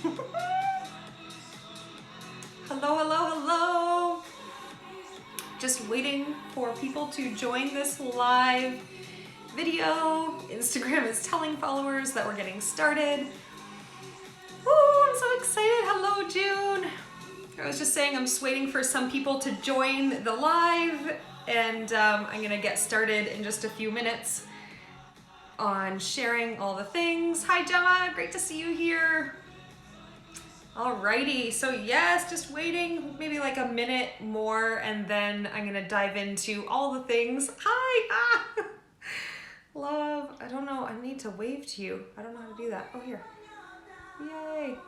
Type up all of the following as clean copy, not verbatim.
Hello, hello, hello. Just waiting for people to join this live video. Instagram is telling followers that we're getting started. Woo, I'm so excited. Hello, June. I was just saying I'm just waiting for some people to join the live, and I'm gonna get started in just a few minutes on sharing all the things. Hi, Gemma, great to see you here. Alrighty, so yes, just waiting maybe like a minute more, and then I'm gonna dive into all the things. Hi, love, I don't know, I need to wave to you. I don't know how to do that. Oh, here. Yay.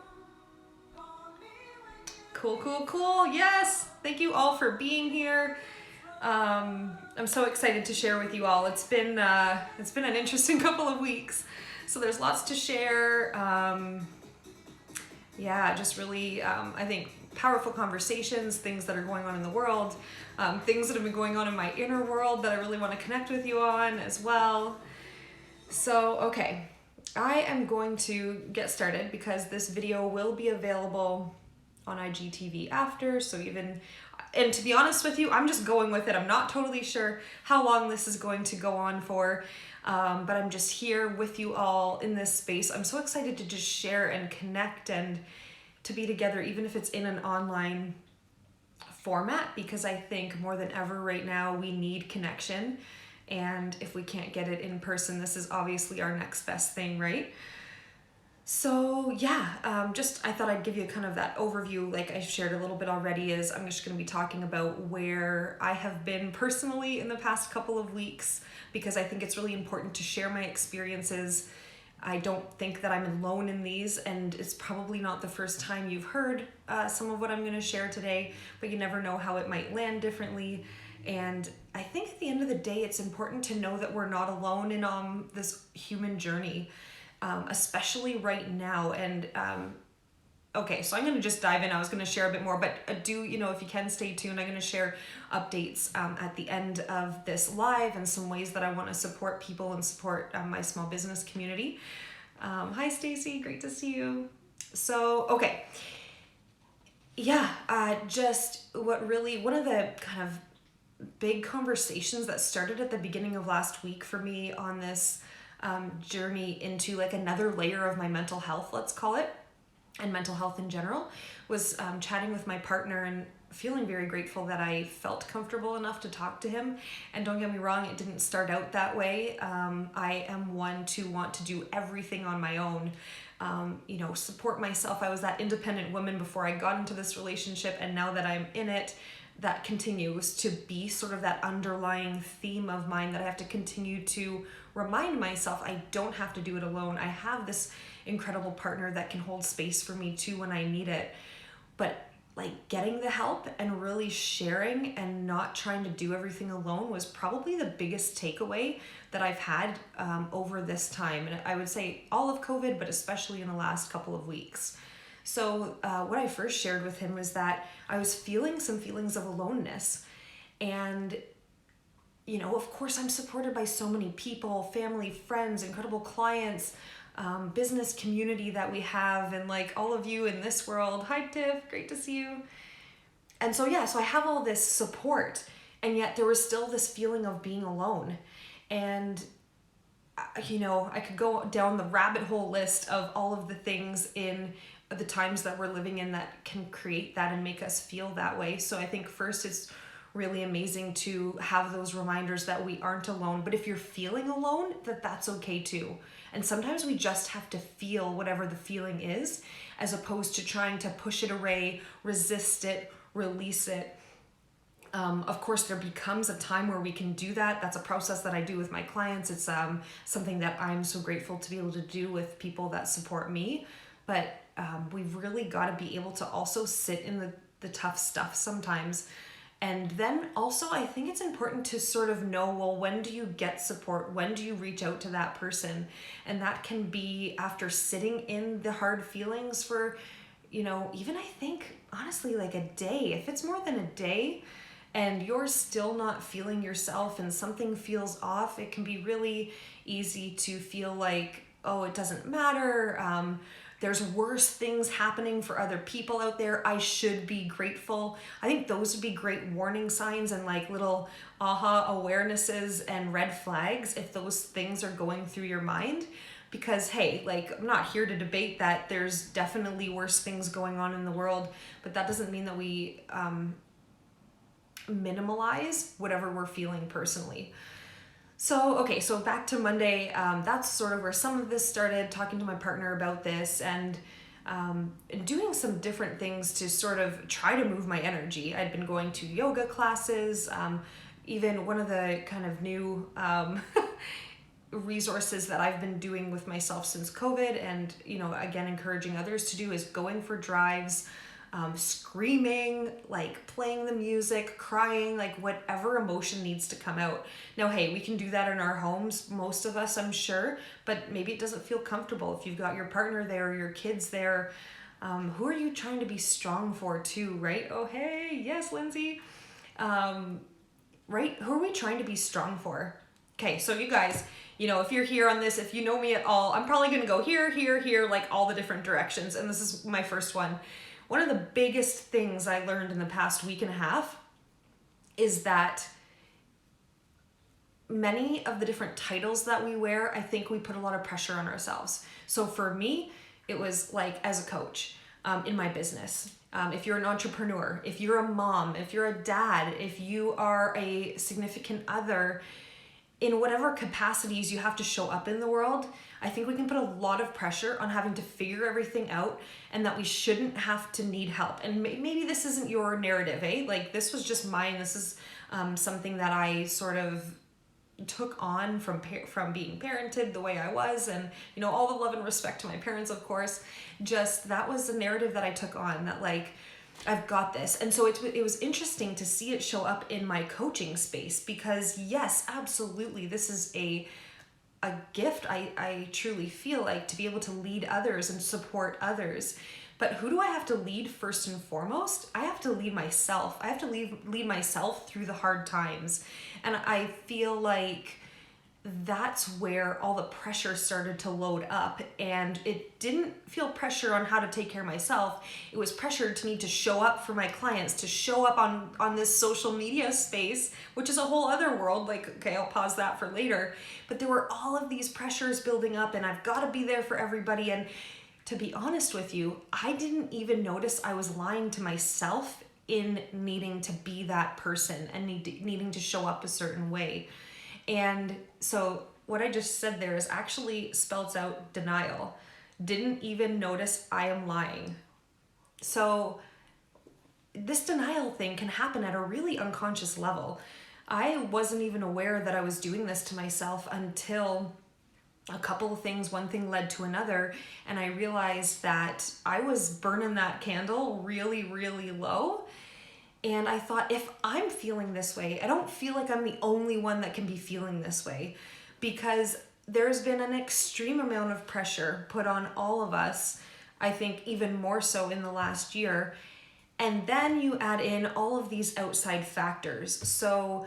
Cool, cool, cool. Yes, thank you all for being here. I'm so excited to share with you all. It's been an interesting couple of weeks, so there's lots to share. Yeah, just really, I think powerful conversations, things that are going on in the world, things that have been going on in my inner world that I really want to connect with you on as well. So, okay, I am going to get started because this video will be available on IGTV after, so and to be honest with you, I'm just going with it. I'm not totally sure how long this is going to go on for, but I'm just here with you all in this space. I'm so excited to just share and connect and to be together, even if it's in an online format, because I think more than ever right now, we need connection. And if we can't get it in person, this is obviously our next best thing, right? So yeah, I thought I'd give you kind of that overview, like I shared a little bit already, is I'm just going to be talking about where I have been personally in the past couple of weeks, because I think it's really important to share my experiences. I don't think that I'm alone in these, and it's probably not the first time you've heard some of what I'm going to share today, but you never know how it might land differently. And I think at the end of the day, it's important to know that we're not alone in this human journey. Especially right now. And okay, so I'm going to just dive in. I was going to share a bit more, but if you can stay tuned, I'm going to share updates at the end of this live and some ways that I want to support people and support my small business community. Hi, Stacy, great to see you. So, okay. Yeah, one of the kind of big conversations that started at the beginning of last week for me on this journey into like another layer of my mental health, let's call it, and mental health in general, was chatting with my partner and feeling very grateful that I felt comfortable enough to talk to him. And don't get me wrong, it didn't start out that way. I am one to want to do everything on my own, support myself. I was that independent woman before I got into this relationship, and now that I'm in it, that continues to be sort of that underlying theme of mine that I have to continue to remind myself I don't have to do it alone. I have this incredible partner that can hold space for me too when I need it. But like getting the help and really sharing and not trying to do everything alone was probably the biggest takeaway that I've had over this time. And I would say all of COVID, but especially in the last couple of weeks. So what I first shared with him was that I was feeling some feelings of aloneness. And, of course, I'm supported by so many people, family, friends, incredible clients, business community that we have, and like all of you in this world. Hi, Tiff, great to see you. And so, so I have all this support, and yet there was still this feeling of being alone. And I could go down the rabbit hole list of all of the things in the times that we're living in that can create that and make us feel that way. So I think first it's really amazing to have those reminders that we aren't alone. But if you're feeling alone, that's okay too. And sometimes we just have to feel whatever the feeling is, as opposed to trying to push it away, resist it, release it. Of course, there becomes a time where we can do that. That's a process that I do with my clients. It's something that I'm so grateful to be able to do with people that support me. But we've really got to be able to also sit in the tough stuff sometimes. And then also, I think it's important to sort of know, well, when do you get support? When do you reach out to that person? And that can be after sitting in the hard feelings for, even I think, honestly, like a day. If it's more than a day and you're still not feeling yourself and something feels off, it can be really easy to feel like, oh, it doesn't matter. there's worse things happening for other people out there. I should be grateful. I think those would be great warning signs and like little aha awarenesses and red flags if those things are going through your mind. Because hey, like, I'm not here to debate that there's definitely worse things going on in the world, but that doesn't mean that we minimalize whatever we're feeling personally. So, okay, so back to Monday, that's sort of where some of this started, talking to my partner about this and doing some different things to sort of try to move my energy. I'd been going to yoga classes, even one of the kind of new resources that I've been doing with myself since COVID and, you know, again, encouraging others to do is going for drives, screaming, like playing the music, crying, like whatever emotion needs to come out. Now, hey, we can do that in our homes, most of us, I'm sure, but maybe it doesn't feel comfortable if you've got your partner there or your kids there. Who are you trying to be strong for too, right? Oh, hey, yes, Lindsay. Right? Who are we trying to be strong for? Okay, so you guys, you know, if you're here on this, if you know me at all, I'm probably going to go here, here, here, like all the different directions. And this is my first one. One of the biggest things I learned in the past week and a half is that many of the different titles that we wear, I think we put a lot of pressure on ourselves. So for me, it was like as a coach in my business. If you're an entrepreneur, if you're a mom, if you're a dad, if you are a significant other, in whatever capacities you have to show up in the world, I think we can put a lot of pressure on having to figure everything out and that we shouldn't have to need help. And maybe this isn't your narrative, eh? Like this was just mine. This is something that I sort of took on from being parented the way I was, and you know, all the love and respect to my parents, of course. Just that was the narrative that I took on, that like I've got this. And so it was interesting to see it show up in my coaching space because yes, absolutely, this is a gift. I truly feel like to be able to lead others and support others. But who do I have to lead first and foremost? I have to lead myself. I have to lead myself through the hard times. And I feel like that's where all the pressure started to load up, and it didn't feel pressure on how to take care of myself. It was pressure to need to show up for my clients, to show up on this social media space, which is a whole other world. Like, okay, I'll pause that for later. But there were all of these pressures building up, and I've got to be there for everybody. And to be honest with you, I didn't even notice I was lying to myself in needing to be that person and needing to show up a certain way. And so what I just said there is actually spells out denial. Didn't even notice I am lying. So this denial thing can happen at a really unconscious level. I wasn't even aware that I was doing this to myself until a couple of things, one thing led to another, and I realized that I was burning that candle really, really low. And I thought, if I'm feeling this way, I don't feel like I'm the only one that can be feeling this way, because there's been an extreme amount of pressure put on all of us, I think even more so in the last year. And then you add in all of these outside factors. So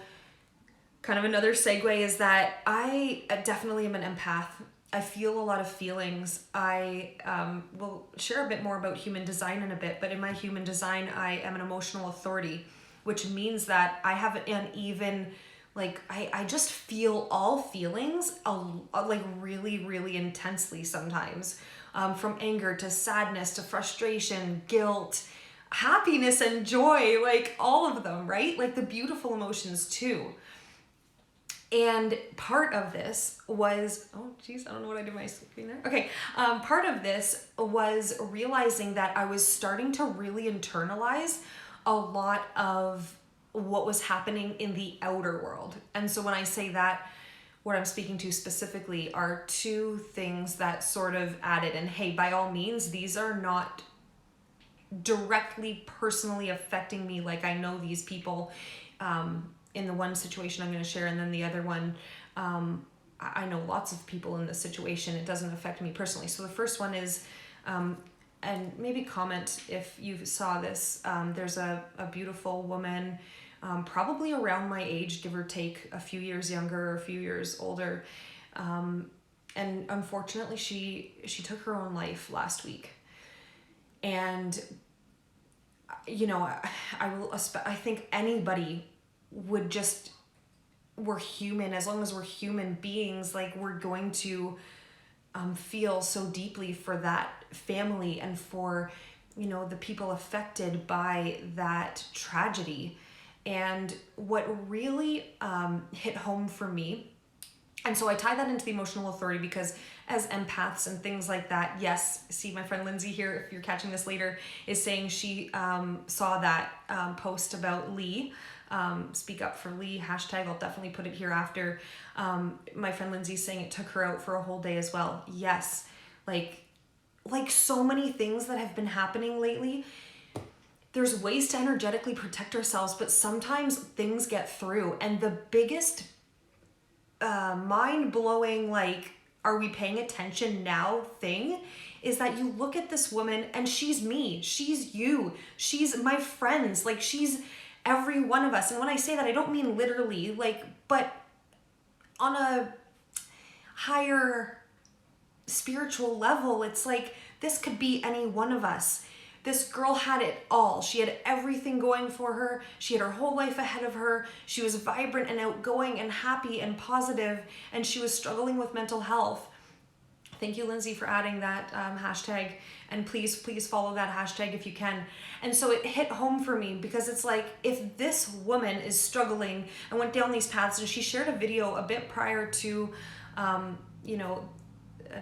kind of another segue is that I definitely am an empath. I feel a lot of feelings. I will share a bit more about human design in a bit, but in my human design, I am an emotional authority, which means that I have an even, like, I just feel all feelings like really, really intensely sometimes, from anger to sadness to frustration, guilt, happiness and joy, like all of them, right? Like the beautiful emotions too. And part of this was, oh geez, I don't know what I did with my screen there. Okay, part of this was realizing that I was starting to really internalize a lot of what was happening in the outer world. And so when I say that, what I'm speaking to specifically are two things that sort of added. And hey, by all means, these are not directly personally affecting me. Like I know these people, in the one situation I'm going to share, and then the other one, I know lots of people in this situation. It doesn't affect me personally. So the first one is, and maybe comment if you saw this, there's a beautiful woman, probably around my age, give or take, a few years younger or a few years older. and unfortunately she took her own life last week. And I think anybody would just, we're human. As long as we're human beings, like, we're going to feel so deeply for that family and for, the people affected by that tragedy. And what really hit home for me, and so I tie that into the emotional authority because as empaths and things like that, yes, see my friend Lindsay here, if you're catching this later, is saying she saw that post about Lee. Speak up for Lee, hashtag, I'll definitely put it here after. My friend Lindsay's saying it took her out for a whole day as well. Yes, like so many things that have been happening lately, there's ways to energetically protect ourselves, but sometimes things get through. And the biggest mind-blowing, like, are we paying attention now thing is that you look at this woman and she's me, she's you, she's my friends, like, she's every one of us. And when I say that, I don't mean literally, like, but on a higher spiritual level, it's like this could be any one of us. This girl had it all. She had everything going for her. She had her whole life ahead of her. She was vibrant and outgoing and happy and positive, and she was struggling with mental health. Thank you, Lindsay, for adding that hashtag, and please follow that hashtag if you can. And so it hit home for me because it's like, if this woman is struggling and went down these paths, and she shared a video a bit prior to,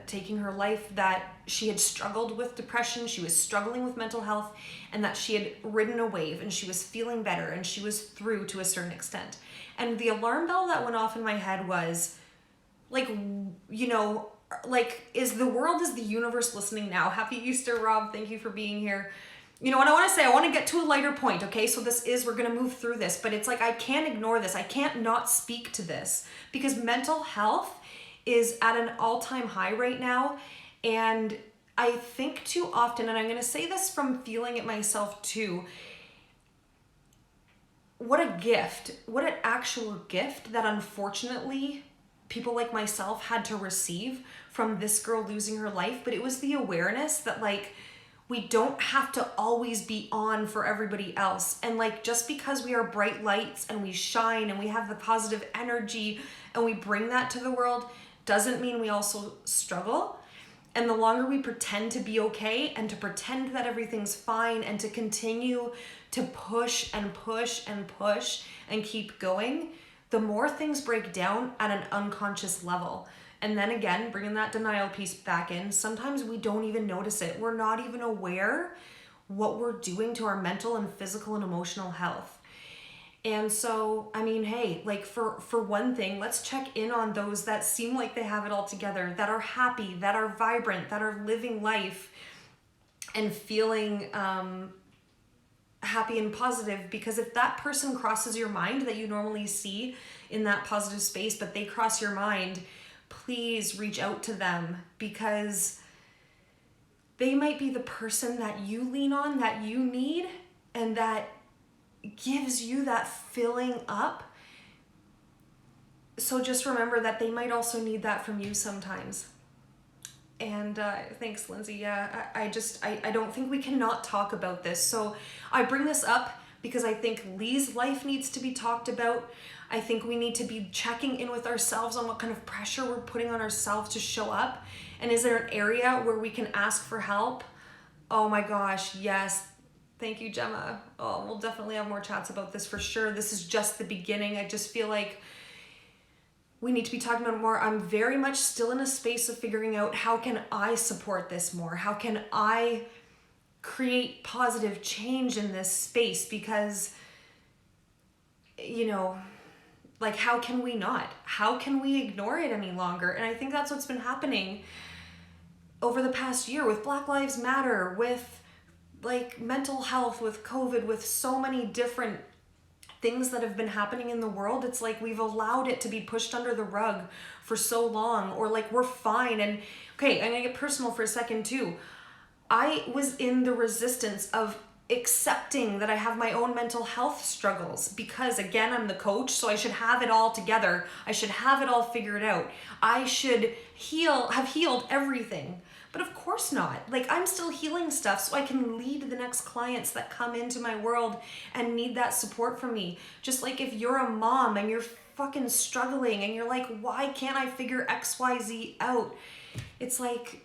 taking her life, that she had struggled with depression, she was struggling with mental health, and that she had ridden a wave and she was feeling better and she was through to a certain extent. And the alarm bell that went off in my head was like, is the universe listening now? Happy Easter, Rob. Thank you for being here. What I want to say, I want to get to a lighter point, okay? So we're going to move through this, but it's like, I can't ignore this. I can't not speak to this because mental health is at an all-time high right now. And I think too often, and I'm going to say this from feeling it myself too, what a gift, what an actual gift that unfortunately people like myself had to receive from this girl losing her life. But it was the awareness that, like, we don't have to always be on for everybody else. And like, just because we are bright lights and we shine and we have the positive energy and we bring that to the world doesn't mean we also struggle. And the longer we pretend to be okay and to pretend that everything's fine and to continue to push and push and push and keep going, the more things break down at an unconscious level. And then again, bringing that denial piece back in, sometimes we don't even notice it. We're not even aware what we're doing to our mental and physical and emotional health. And so, I mean, hey, like, for one thing, let's check in on those that seem like they have it all together, that are happy, that are vibrant, that are living life and feeling happy and positive. Because if that person crosses your mind that you normally see in that positive space, but they cross your mind, please reach out to them, because they might be the person that you lean on, that you need, and that gives you that filling up. So just remember that they might also need that from you sometimes. And thanks, Lindsay. Yeah, I don't think we cannot talk about this. So I bring this up because I think Lee's life needs to be talked about. I think we need to be checking in with ourselves on what kind of pressure we're putting on ourselves to show up. And is there an area where we can ask for help? Oh my gosh, yes. Thank you, Gemma. Oh, we'll definitely have more chats about this for sure. This is just the beginning. I just feel like we need to be talking about it more. I'm very much still in a space of figuring out, how can I support this more? How can I create positive change in this space? Because, like, how can we not? How can we ignore it any longer? And I think that's what's been happening over the past year with Black Lives Matter, with like mental health, with COVID, with so many different things that have been happening in the world. It's like we've allowed it to be pushed under the rug for so long, or like we're fine. And okay, I'm gonna get personal for a second too. I was in the resistance of accepting that I have my own mental health struggles because, again, I'm the coach, so I should have it all together. I should have it all figured out. I should have healed everything. But of course not. Like, I'm still healing stuff so I can lead the next clients that come into my world and need that support from me. Just like if you're a mom and you're fucking struggling and you're like, why can't I figure XYZ out? It's like,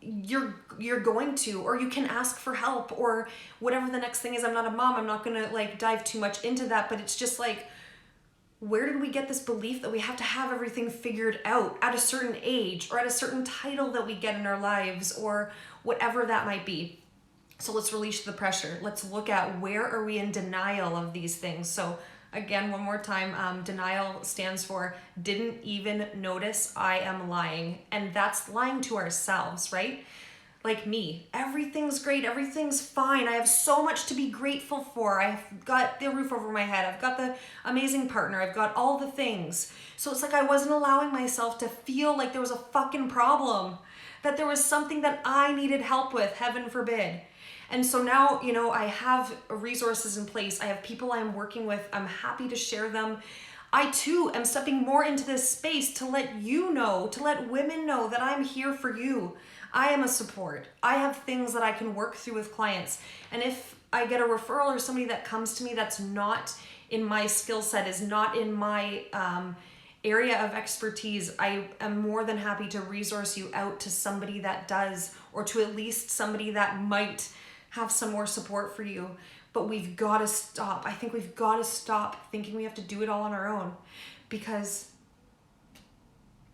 you're going to, or you can ask for help, or whatever the next thing is. I'm not a mom. I'm not going to like dive too much into that, but it's just like, where did we get this belief that we have to have everything figured out at a certain age or at a certain title that we get in our lives or whatever that might be? So let's release the pressure. Let's look at where are we in denial of these things. So again, one more time, denial stands for didn't even notice I am lying. And that's lying to ourselves, right? Like me, everything's great, everything's fine. I have so much to be grateful for. I've got the roof over my head. I've got the amazing partner. I've got all the things. So it's like I wasn't allowing myself to feel like there was a fucking problem, that there was something that I needed help with, heaven forbid. And so now, you know, I have resources in place. I have people I'm working with. I'm happy to share them. I too am stepping more into this space to let you know, to let women know that I'm here for you. I am a support. I have things that I can work through with clients. And if I get a referral or somebody that comes to me that's not in my skill set, is not in my area of expertise, I am more than happy to resource you out to somebody that does, or to at least somebody that might have some more support for you. But we've got to stop. I think we've got to stop thinking we have to do it all on our own, because,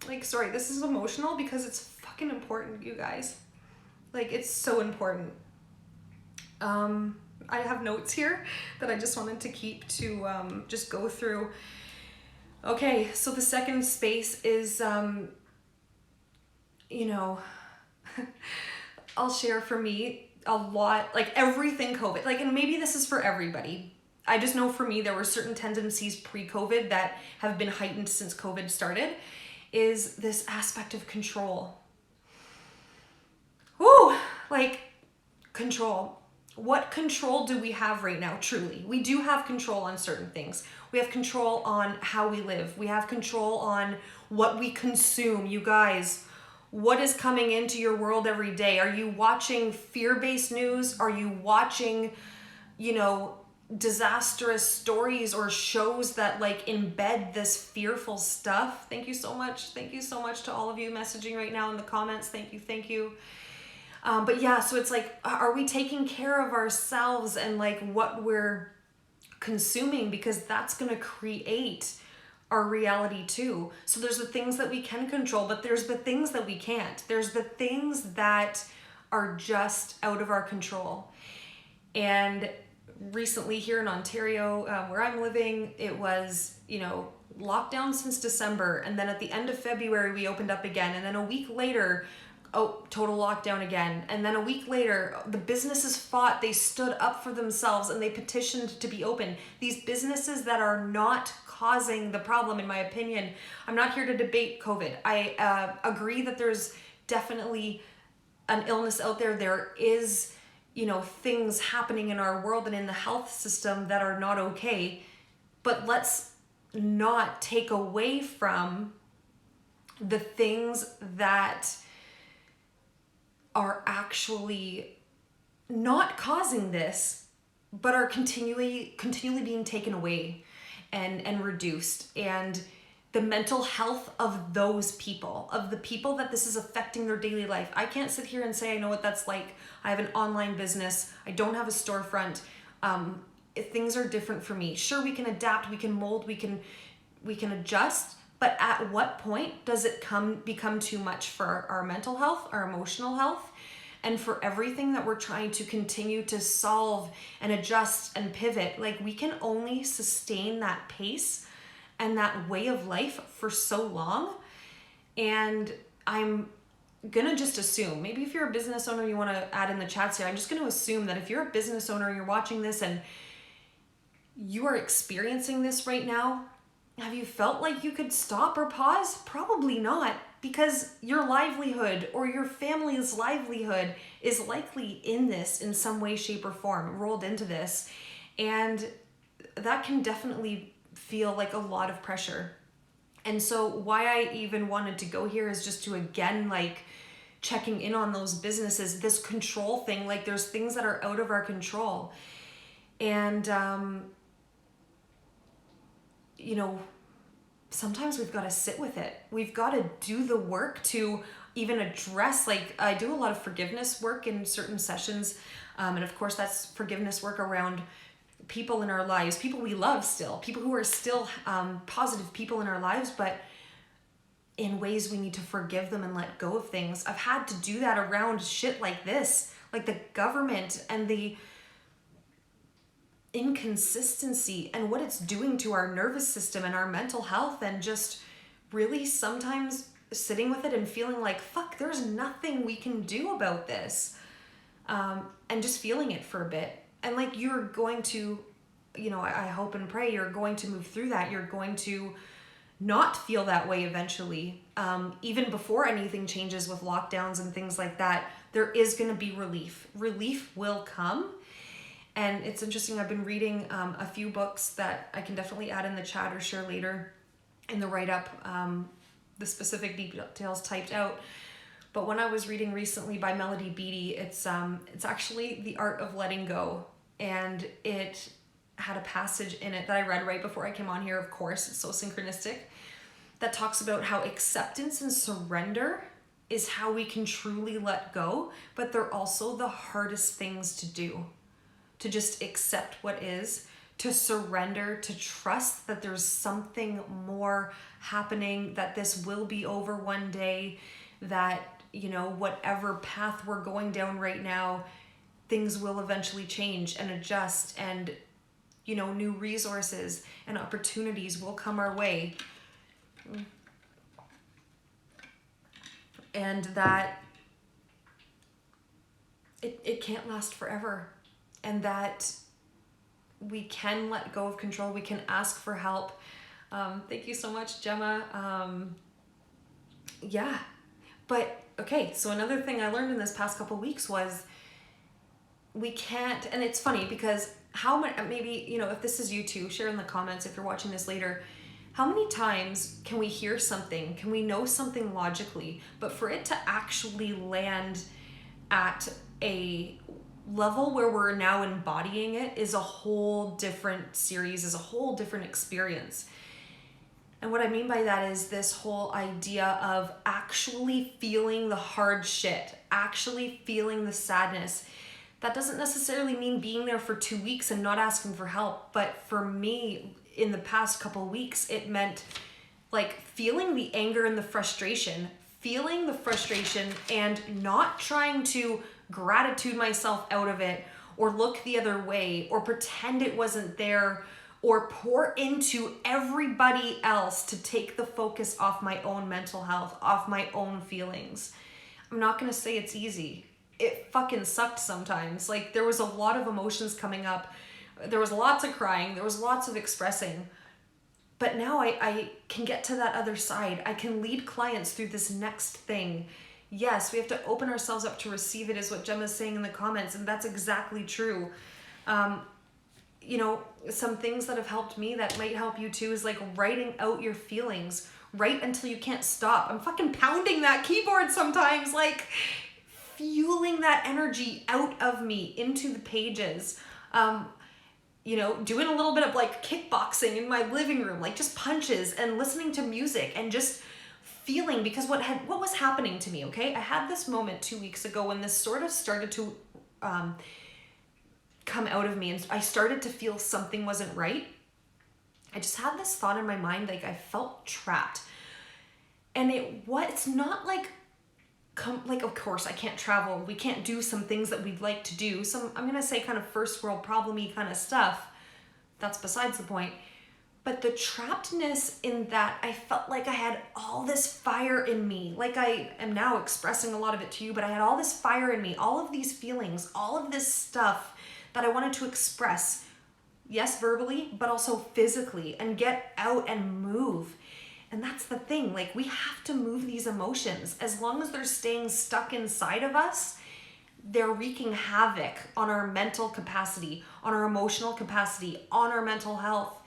like, sorry, this is emotional because it's fucking important, you guys. Like, it's so important. I have notes here that I just wanted to keep to just go through. Okay, so the second space is, you know, I'll share for me a lot, like everything COVID, like, and maybe this is for everybody. I just know for me, there were certain tendencies pre-COVID that have been heightened since COVID started, is this aspect of control. Woo! Like, control. What control do we have right now, truly? We do have control on certain things. We have control on how we live. We have control on what we consume. You guys, what is coming into your world every day? Are you watching fear-based news? Are you watching, you know, disastrous stories or shows that like embed this fearful stuff? Thank you so much. Thank you so much to all of you messaging right now in the comments. Thank you. Thank you. But yeah, so it's like, are we taking care of ourselves and like what we're consuming? Because that's going to create our reality too. So there's the things that we can control, but there's the things that we can't. There's the things that are just out of our control. And recently here in Ontario, where I'm living, it was, you know, lockdown since December. And then at the end of February, we opened up again. And then a week later, total lockdown again. And then a week later, the businesses fought, they stood up for themselves and they petitioned to be open. These businesses that are not causing the problem, in my opinion. I'm not here to debate COVID. I agree that there's definitely an illness out there. There is, you know, things happening in our world and in the health system that are not okay. But let's not take away from the things that are actually not causing this, but are continually being taken away and reduced. And the mental health of those people, of the people that this is affecting their daily life. I can't sit here and say I know what that's like. I have an online business. I don't have a storefront. Things are different for me. Sure, we can adapt, we can mold, we can adjust, but at what point does it become too much for our mental health, our emotional health, and for everything that we're trying to continue to solve and adjust and pivot? Like, we can only sustain that pace and that way of life for so long. And I'm gonna just assume, maybe if you're a business owner, you want to add in the chats here, I'm just going to assume that if you're a business owner and you're watching this and you are experiencing this right now, have you felt like you could stop or pause? Probably not, because your livelihood or your family's livelihood is likely in this in some way, shape, or form, rolled into this. And that can definitely feel like a lot of pressure. And so why I even wanted to go here is just to, again, like, checking in on those businesses, this control thing, like there's things that are out of our control. And, sometimes we've got to sit with it. We've got to do the work to even address, like, I do a lot of forgiveness work in certain sessions. And of course that's forgiveness work around people in our lives, people we love still, people who are still positive people in our lives, but in ways we need to forgive them and let go of things. I've had to do that around shit like this, like the government and the inconsistency and what it's doing to our nervous system and our mental health, and just really sometimes sitting with it and feeling like, fuck, there's nothing we can do about this. And just feeling it for a bit. And like, you're going to, I hope and pray you're going to move through that. You're going to not feel that way eventually. Even before anything changes with lockdowns and things like that, there is going to be relief. Relief will come. And it's interesting, I've been reading a few books that I can definitely add in the chat or share later in the write-up, the specific details typed out. But one I was reading recently by Melody Beattie, it's actually The Art of Letting Go. And it had a passage in it that I read right before I came on here, of course, it's so synchronistic, that talks about how acceptance and surrender is how we can truly let go, but they're also the hardest things to do. To just accept what is, to surrender, to trust that there's something more happening, that this will be over one day, that, whatever path we're going down right now, things will eventually change and adjust, and, new resources and opportunities will come our way. And that it can't last forever. And that we can let go of control. We can ask for help. Thank you so much, Gemma. Yeah. But, okay, so another thing I learned in this past couple weeks was we can't, and it's funny because how much, maybe, if this is you too, share in the comments if you're watching this later, how many times can we hear something, can we know something logically, but for it to actually land at a level where we're now embodying it is a whole different series, is a whole different experience. And what I mean by that is this whole idea of actually feeling the hard shit, actually feeling the sadness. That doesn't necessarily mean being there for 2 weeks and not asking for help. But for me, in the past couple weeks, it meant like feeling the anger and the frustration and not trying to gratitude myself out of it or look the other way or pretend it wasn't there or pour into everybody else to take the focus off my own mental health, off my own feelings. I'm not going to say it's easy. It fucking sucked sometimes. Like, there was a lot of emotions coming up. There was lots of crying. There was lots of expressing. But now I can get to that other side. I can lead clients through this next thing. Yes, we have to open ourselves up to receive it, is what Gemma's saying in the comments, and that's exactly true. Some things that have helped me that might help you too is like writing out your feelings. Write until you can't stop. I'm fucking pounding that keyboard sometimes, like fueling that energy out of me into the pages. Doing a little bit of like kickboxing in my living room, like just punches and listening to music and just feeling, because what was happening to me, okay? I had this moment 2 weeks ago when this sort of started to come out of me, and I started to feel something wasn't right. I just had this thought in my mind, like I felt trapped. And it's not like, of course I can't travel, we can't do some things that we'd like to do, some, I'm gonna say kind of first world problem-y kind of stuff. That's besides the point. But the trappedness in that, I felt like I had all this fire in me. Like I am now expressing a lot of it to you, but I had all this fire in me, all of these feelings, all of this stuff that I wanted to express. Yes, verbally, but also physically, and get out and move. And that's the thing, like we have to move these emotions. As long as they're staying stuck inside of us, they're wreaking havoc on our mental capacity, on our emotional capacity, on our mental health.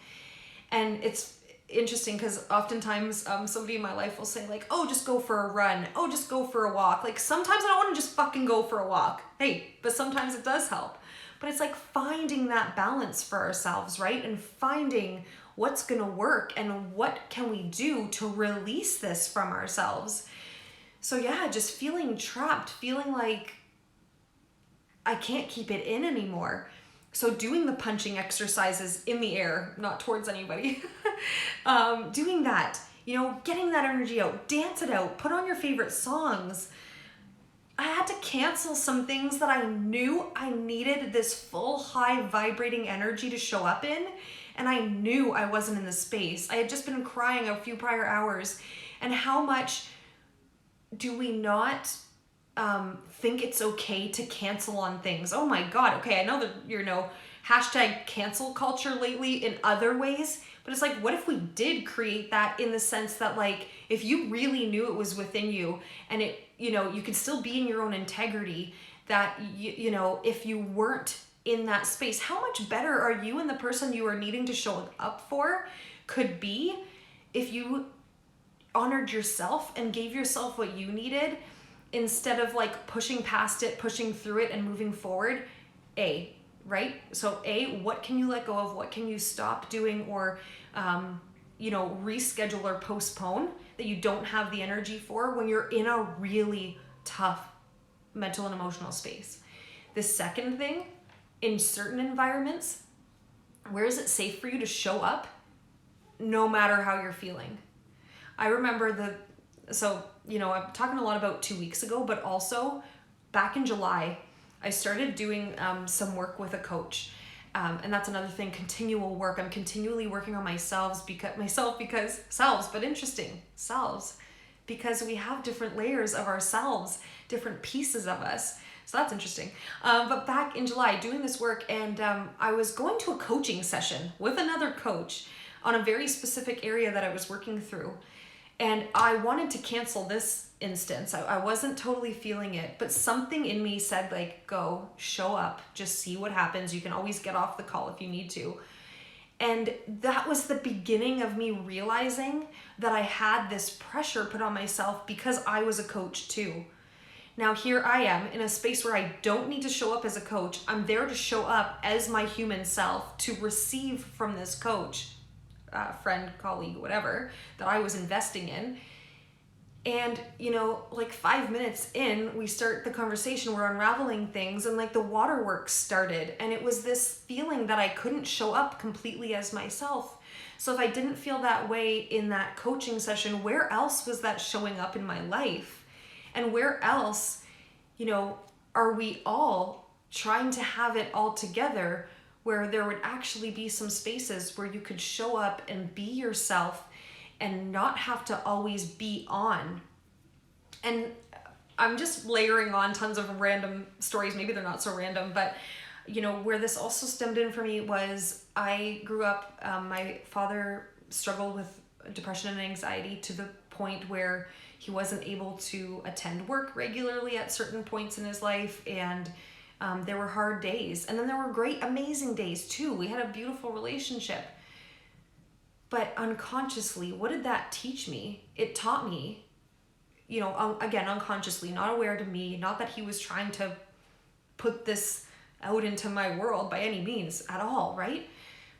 And it's interesting because oftentimes somebody in my life will say like, oh, just go for a run. Oh, just go for a walk. Like sometimes I don't want to just fucking go for a walk. Hey, but sometimes it does help. But it's like finding that balance for ourselves, right? And finding what's going to work and what can we do to release this from ourselves. So yeah, just feeling trapped, feeling like I can't keep it in anymore. So doing the punching exercises in the air, not towards anybody, doing that, getting that energy out, dance it out, put on your favorite songs. I had to cancel some things that I knew I needed this full high vibrating energy to show up in. And I knew I wasn't in the space. I had just been crying a few prior hours. And how much do we not think it's okay to cancel on things? Oh my God. Okay, I know that hashtag cancel culture lately in other ways, but it's like, what if we did create that in the sense that like, if you really knew it was within you and it, you could still be in your own integrity, that, if you weren't in that space, how much better are you and the person you are needing to show up for could be if you honored yourself and gave yourself what you needed instead of like pushing past it, pushing through it and moving forward. Right? So what can you let go of? What can you stop doing or, reschedule or postpone that you don't have the energy for when you're in a really tough mental and emotional space? The second thing, in certain environments, where is it safe for you to show up no matter how you're feeling? I remember I'm talking a lot about 2 weeks ago, but also back in July, I started doing some work with a coach. And that's another thing, continual work. I'm continually working on selves because we have different layers of ourselves, different pieces of us. So that's interesting. But back in July, doing this work, and I was going to a coaching session with another coach on a very specific area that I was working through. And I wanted to cancel this instance. I wasn't totally feeling it, but something in me said like, go, show up, just see what happens. You can always get off the call if you need to. And that was the beginning of me realizing that I had this pressure put on myself because I was a coach too. Now here I am in a space where I don't need to show up as a coach. I'm there to show up as my human self to receive from this coach, friend, colleague, whatever, that I was investing in. And, like 5 minutes in, we start the conversation, we're unraveling things, and like the waterworks started. And it was this feeling that I couldn't show up completely as myself. So if I didn't feel that way in that coaching session, where else was that showing up in my life? And where else, are we all trying to have it all together where there would actually be some spaces where you could show up and be yourself and not have to always be on? And I'm just layering on tons of random stories. Maybe they're not so random, but where this also stemmed in for me was I grew up, my father struggled with depression and anxiety to the point where he wasn't able to attend work regularly at certain points in his life. And there were hard days. And then there were great, amazing days too. We had a beautiful relationship. But unconsciously, what did that teach me? It taught me, again, unconsciously, not aware to me, not that he was trying to put this out into my world by any means at all, right?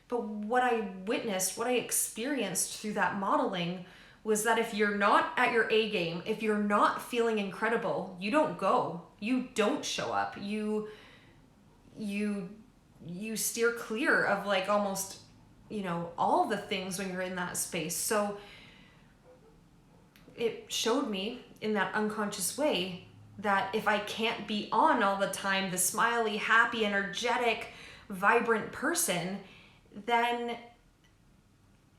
But what I witnessed, what I experienced through that modeling was that if you're not at your A game, if you're not feeling incredible, you don't go, you don't show up, you steer clear of like almost, all the things when you're in that space. So it showed me in that unconscious way that if I can't be on all the time, the smiley, happy, energetic, vibrant person, then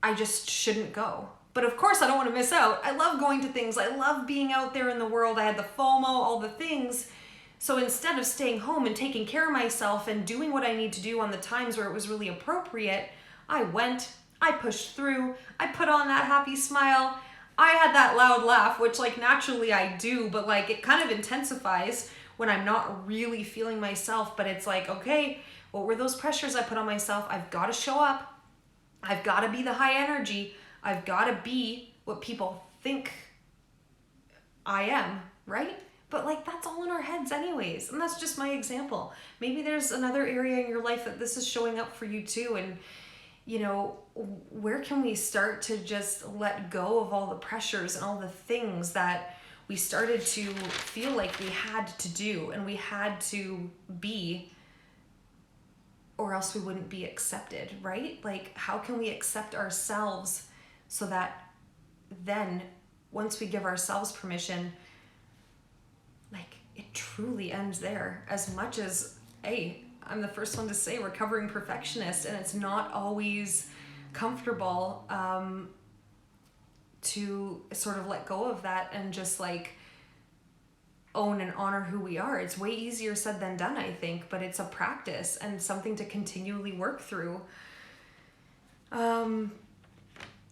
I just shouldn't go. But of course I don't want to miss out. I love going to things. I love being out there in the world. I had the FOMO, all the things. So instead of staying home and taking care of myself and doing what I need to do on the times where it was really appropriate, I went, I pushed through. I put on that happy smile. I had that loud laugh, which like naturally I do, but like it kind of intensifies when I'm not really feeling myself. But it's like, okay, what were those pressures I put on myself? I've got to show up. I've got to be the high energy. I've got to be what people think I am, right? But like that's all in our heads anyways. And that's just my example. Maybe there's another area in your life that this is showing up for you too. And you know, where can we start to just let go of all the pressures and all the things that we started to feel like we had to do and we had to be, or else we wouldn't be accepted, right? Like, how can we accept ourselves so that then once we give ourselves permission, like it truly ends there. As much as, hey, I'm the first one to say recovering perfectionist, and it's not always comfortable to sort of let go of that and just like own and honor who we are. It's way easier said than done, I think, but it's a practice and something to continually work through.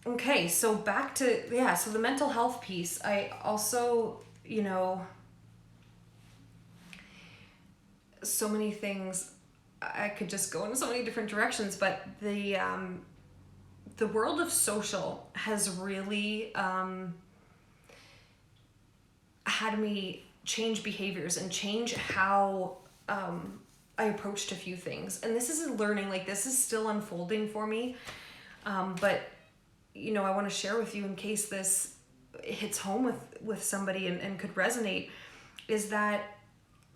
Okay, so back to, so the mental health piece. I also, you know, so many things, I could just go in so many different directions, but the world of social has really had me change behaviors and change how I approached a few things. And this isn't learning, like this is still unfolding for me. But, you know, I want to share with you in case this hits home with somebody and could resonate, is that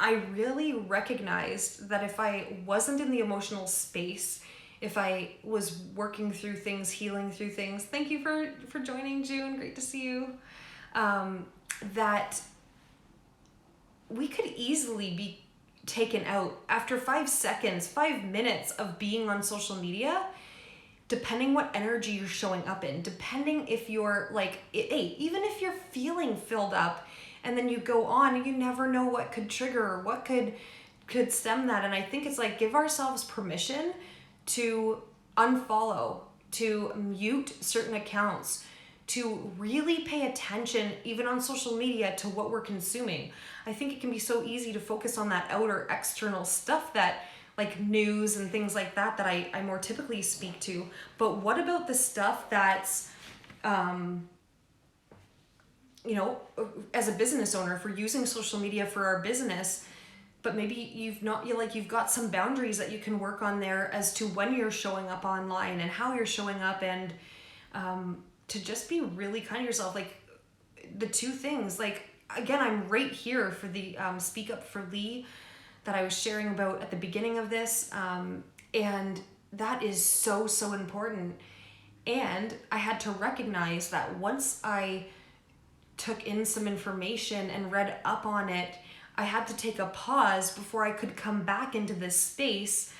I really recognized that if I wasn't in the emotional space, if I was working through things, healing through things, thank you for joining, June, great to see you, that we could easily be taken out after 5 seconds, 5 minutes of being on social media, depending what energy you're showing up in, depending if you're like, hey, even if you're feeling filled up, and then you go on and you never know what could trigger or what could stem that. And I think it's like, give ourselves permission to unfollow, to mute certain accounts, to really pay attention, even on social media, to what we're consuming. I think it can be so easy to focus on that outer external stuff, that like news and things like that I more typically speak to. But what about the stuff that's, you know, as a business owner, if we're using social media for our business, but maybe you've got some boundaries that you can work on there as to when you're showing up online and how you're showing up, and to just be really kind to yourself. Like the two things, like, again, I'm right here for the Speak Up for Lee that I was sharing about at the beginning of this. And that is so, so important. And I had to recognize that once I took in some information and read up on it, I had to take a pause before I could come back into this space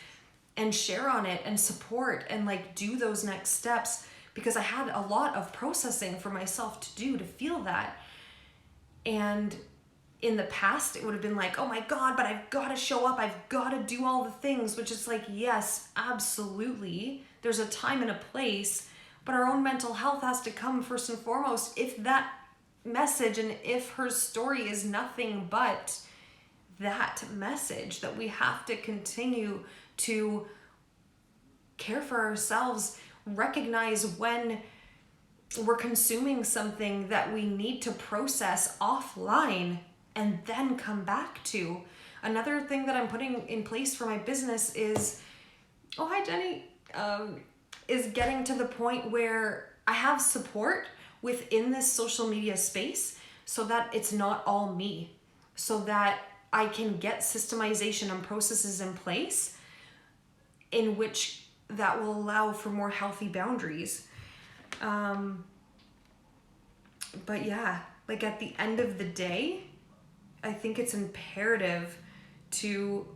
and share on it and support and like do those next steps, because I had a lot of processing for myself to do to feel that. And in the past, it would have been like, oh my God, but I've got to show up. I've got to do all the things, which is like, yes, absolutely. There's a time and a place, but our own mental health has to come first and foremost. If that message and if her story is nothing but that message, that we have to continue to care for ourselves, recognize when we're consuming something that we need to process offline and then come back to. Another thing that I'm putting in place for my business is, oh, hi Jenny, is getting to the point where I have support within this social media space so that it's not all me, so that I can get systemization and processes in place in which that will allow for more healthy boundaries. But yeah, like at the end of the day, I think it's imperative to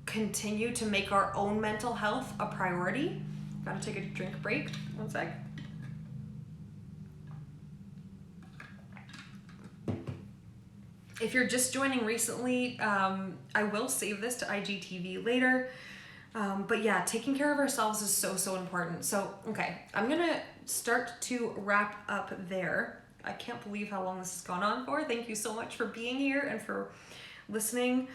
continue to make our own mental health a priority. Gotta take a drink break, 1 sec. If you're just joining recently, I will save this to IGTV later. But yeah, taking care of ourselves is so, so important. So, okay, I'm going to start to wrap up there. I can't believe how long this has gone on for. Thank you so much for being here and for listening.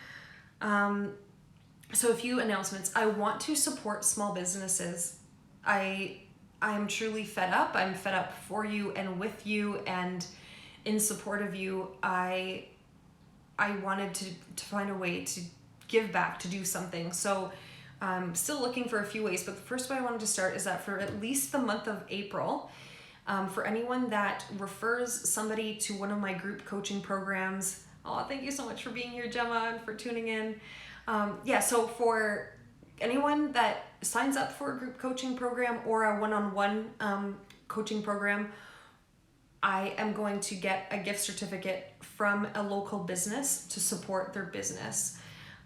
So a few announcements. I want to support small businesses. I'm truly fed up. I'm fed up for you and with you and in support of you. I wanted to find a way to give back, to do something. So I'm still looking for a few ways, but the first way I wanted to start is that for at least the month of April, for anyone that refers somebody to one of my group coaching programs. Oh, thank you so much for being here, Gemma, and for tuning in. So for anyone that signs up for a group coaching program or a one-on-one coaching program, I am going to get a gift certificate from a local business to support their business.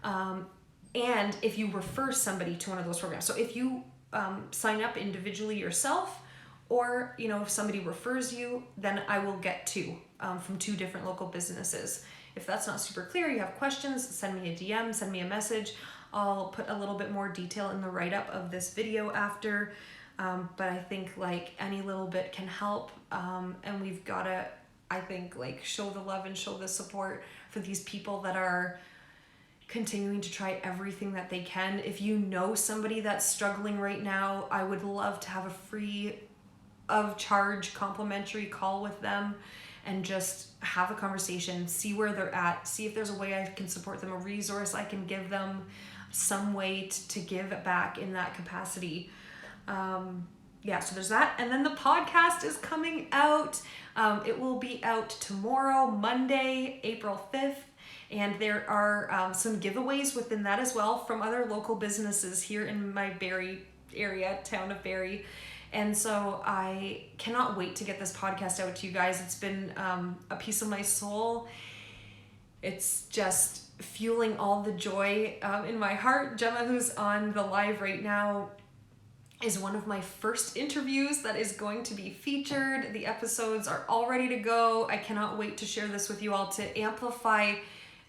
And if you refer somebody to one of those programs, so if you sign up individually yourself, or if somebody refers you, then I will get two from two different local businesses. If that's not super clear, you have questions, send me a DM, send me a message. I'll put a little bit more detail in the write-up of this video after. But I think any little bit can help. And we've got to, I think, show the love and show the support for these people that are continuing to try everything that they can. If you know somebody that's struggling right now, I would love to have a free of charge complimentary call with them and just have a conversation, see where they're at, see if there's a way I can support them, a resource I can give them, some way to give back in that capacity. So there's that. And then the podcast is coming out. It will be out tomorrow, Monday, April 5th. And there are some giveaways within that as well from other local businesses here in my Barrie area, town of Barrie. And so I cannot wait to get this podcast out to you guys. It's been a piece of my soul. It's just fueling all the joy in my heart. Gemma, who's on the live right now, is one of my first interviews that is going to be featured. The episodes are all ready to go. I cannot wait to share this with you all, to amplify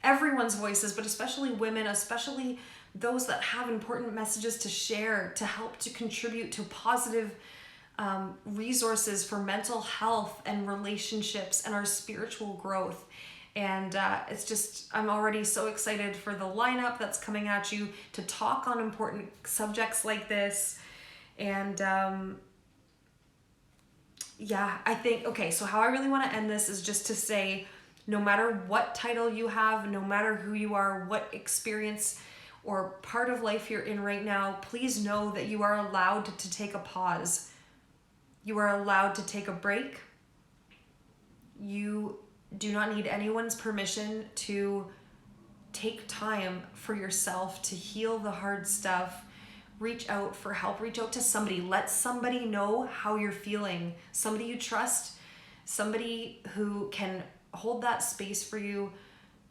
everyone's voices, but especially women, especially those that have important messages to share, to help to contribute to positive resources for mental health and relationships and our spiritual growth. And I'm already so excited for the lineup that's coming at you to talk on important subjects like this. And I think, okay, so how I really want to end this is just to say, no matter what title you have, no matter who you are, what experience or part of life you're in right now, please know that you are allowed to take a pause. You are allowed to take a break. You do not need anyone's permission to take time for yourself to heal the hard stuff. Reach out for help. Reach out to somebody. Let somebody know how you're feeling. Somebody you trust. Somebody who can hold that space for you.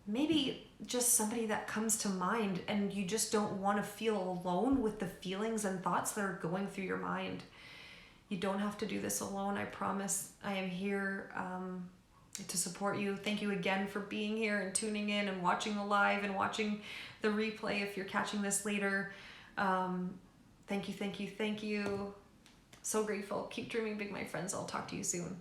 Maybe just somebody that comes to mind and you just don't want to feel alone with the feelings and thoughts that are going through your mind. You don't have to do this alone. I promise. I am here to support you. Thank you again for being here and tuning in and watching the live and watching the replay if you're catching this later. Thank you. So grateful. Keep dreaming big, my friends. I'll talk to you soon.